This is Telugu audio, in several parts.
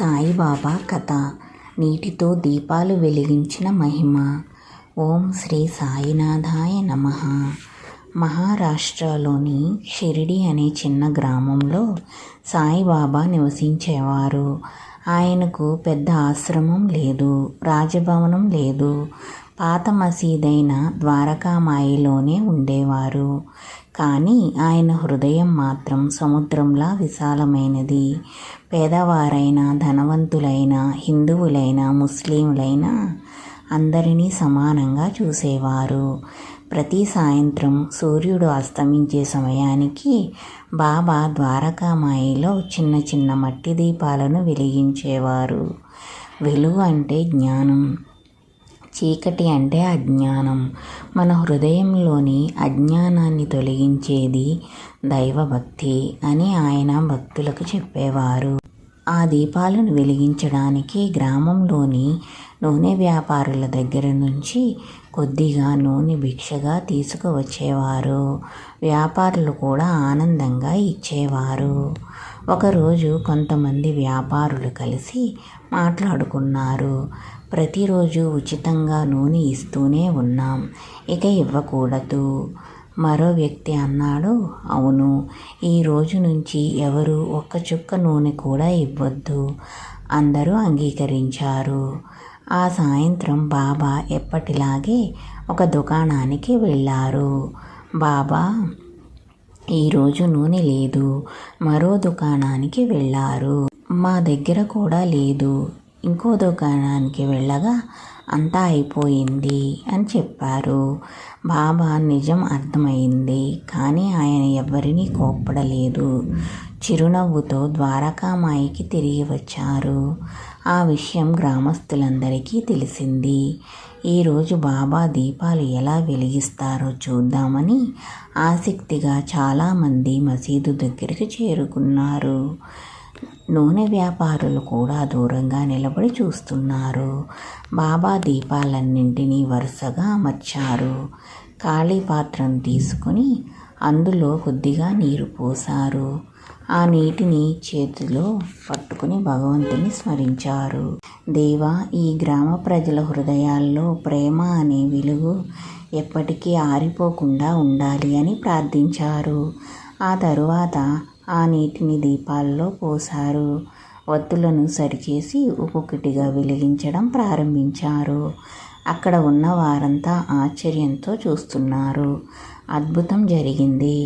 సాయిబాబా కథ. నీటితో దీపాలు వెలిగించిన మహిమ. ఓం శ్రీ సాయినాథాయ నమః. మహారాష్ట్రలోని షిరిడి అనే చిన్న గ్రామంలో సాయిబాబా నివసించేవారు. ఆయనకు పెద్ద ఆశ్రమం లేదు, రాజభవనం లేదు. పాత మసీదైన ద్వారకామాయిలోనే ఉండేవారు. కానీ ఆయన హృదయం మాత్రం సముద్రంలా విశాలమైనది. పేదవారైనా, ధనవంతులైనా, హిందువులైనా, ముస్లింలైనా అందరినీ సమానంగా చూసేవారు. ప్రతి సాయంత్రం సూర్యుడు అస్తమించే సమయానికి బాబా ద్వారకామాయిలో చిన్న చిన్న మట్టి దీపాలను వెలిగించేవారు. వెలుగు అంటే జ్ఞానం, చీకటి అంటే అజ్ఞానం. మన హృదయంలోని అజ్ఞానాన్ని తొలగించేది దైవభక్తి అని ఆయన భక్తులకు చెప్పేవారు. ఆ దీపాలను వెలిగించడానికి గ్రామంలోని నూనె వ్యాపారుల దగ్గర నుంచి కొద్దిగా నూనె భిక్షగా తీసుకువచ్చేవారు. వ్యాపారులు కూడా ఆనందంగా ఇచ్చేవారు. ఒకరోజు కొంతమంది వ్యాపారులు కలిసి మాట్లాడుకున్నారు. ప్రతిరోజు ఉచితంగా నూనె ఇస్తూనే ఉన్నాం, ఇక ఇవ్వకూడదు. మరో వ్యక్తి అన్నాడు, అవును, ఈ రోజు నుంచి ఎవరు ఒక్క చుక్క నూనె కూడా ఇవ్వద్దు. అందరూ అంగీకరించారు. ఆ సాయంత్రం బాబా ఎప్పటిలాగే ఒక దుకాణానికి వెళ్ళారు. బాబా ఈరోజు నూనె లేదు. మరో దుకాణానికి వెళ్ళారు. మా దగ్గర కూడా లేదు. ఇంకో దుకాణానికి వెళ్ళగా అంతా అయిపోయింది అని చెప్పారు. బాబా నిజం అర్థమైంది. కానీ ఆయన ఎవరినీ కోప్పడలేదు. చిరునవ్వుతో ద్వారకామాయికి తిరిగి వచ్చారు. ఆ విషయం గ్రామస్తులందరికీ తెలిసింది. ఈరోజు బాబా దీపాలు ఎలా వెలిగిస్తారో చూద్దామని ఆసక్తిగా చాలామంది మసీదు దగ్గరికి చేరుకున్నారు. నూనె వ్యాపారులు కూడా దూరంగా నిలబడి చూస్తున్నారు. బాబా దీపాలన్నింటినీ వరుసగా అమర్చారు. ఖాళీ పాత్రను తీసుకుని అందులో కొద్దిగా నీరు పోశారు. ఆ నీటిని చేతిలో పట్టుకుని భగవంతుని స్మరించారు. దేవా, ఈ గ్రామ ప్రజల హృదయాల్లో ప్రేమ అనే వెలుగు ఎప్పటికీ ఆరిపోకుండా ఉండాలి అని ప్రార్థించారు. ఆ తరువాత ఆ నీటిని దీపాల్లో పోశారు. ఒత్తులను సరిచేసి ఒక్కొక్కటిగా వెలిగించడం ప్రారంభించారు. అక్కడ ఉన్న వారంతా ఆశ్చర్యంతో చూస్తున్నారు. అద్భుతం జరిగింది.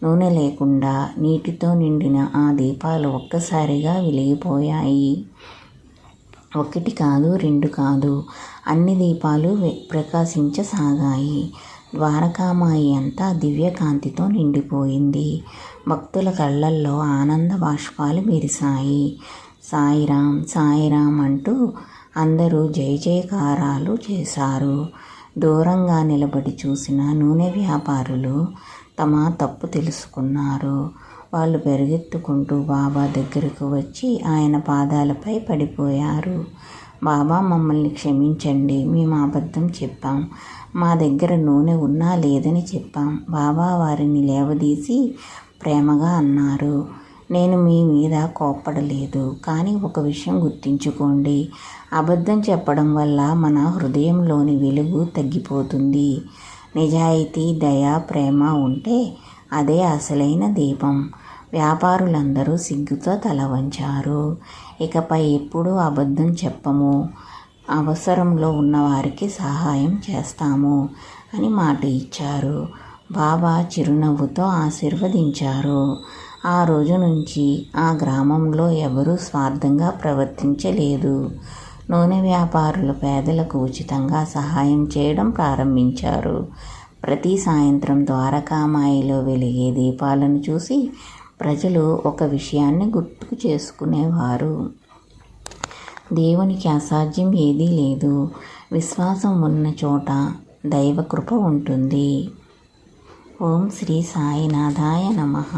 నూనె లేకుండా నీటితో నిండిన ఆ దీపాలు ఒక్కసారిగా వెలిగిపోయాయి. ఒకటి కాదు, రెండు కాదు, అన్ని దీపాలు ప్రకాశించసాగాయి. ద్వారకామాయి అంతా దివ్యకాంతితో నిండిపోయింది. భక్తుల కళ్ళల్లో ఆనంద బాష్పాలు మెరిశాయి. సాయిరాం, సాయిరాం అంటూ అందరూ జయ జయకారాలు చేశారు. దూరంగా నిలబడి చూసిన నూనె వ్యాపారులు తమ తప్పు తెలుసుకున్నారు. వాళ్ళు పెరుగెత్తుకుంటూ బాబా దగ్గరకు వచ్చి ఆయన పాదాలపై పడిపోయారు. బాబా, మమ్మల్ని క్షమించండి, మేము అబద్ధం చెప్పాం. మా దగ్గర నూనె ఉన్నా లేదని చెప్పాం. బాబా వారిని లేవదీసి ప్రేమగా అన్నారు, నేను మీ మీద కోప్పడలేదు. కానీ ఒక విషయం గుర్తుంచుకోండి, అబద్ధం చెప్పడం వల్ల మన హృదయంలోని వెలుగు తగ్గిపోతుంది. నిజాయితీ, దయ, ప్రేమ ఉంటే అదే అసలైన దీపం. వ్యాపారులందరూ సిగ్గుతో తల వంచారు. ఇకపై ఎప్పుడూ అబద్ధం చెప్పము, అవసరంలో ఉన్నవారికి సహాయం చేస్తాము అని మాట ఇచ్చారు. బాబా చిరునవ్వుతో ఆశీర్వదించారు. ఆ రోజు నుంచి ఆ గ్రామంలో ఎవరూ స్వార్థంగా ప్రవర్తించలేదు. నూనె వ్యాపారులు పేదలకు ఉచితంగా సహాయం చేయడం ప్రారంభించారు. ప్రతి సాయంత్రం ద్వారకామాయిలో వెలిగే దీపాలను చూసి ప్రజలు ఒక విషయాన్ని గుర్తుకు చేసుకునేవారు. దేవునికి అసాధ్యం ఏదీ లేదు. విశ్వాసం ఉన్న చోట దైవ కృప ఉంటుంది. ఓం శ్రీ సాయినాథాయ నమః.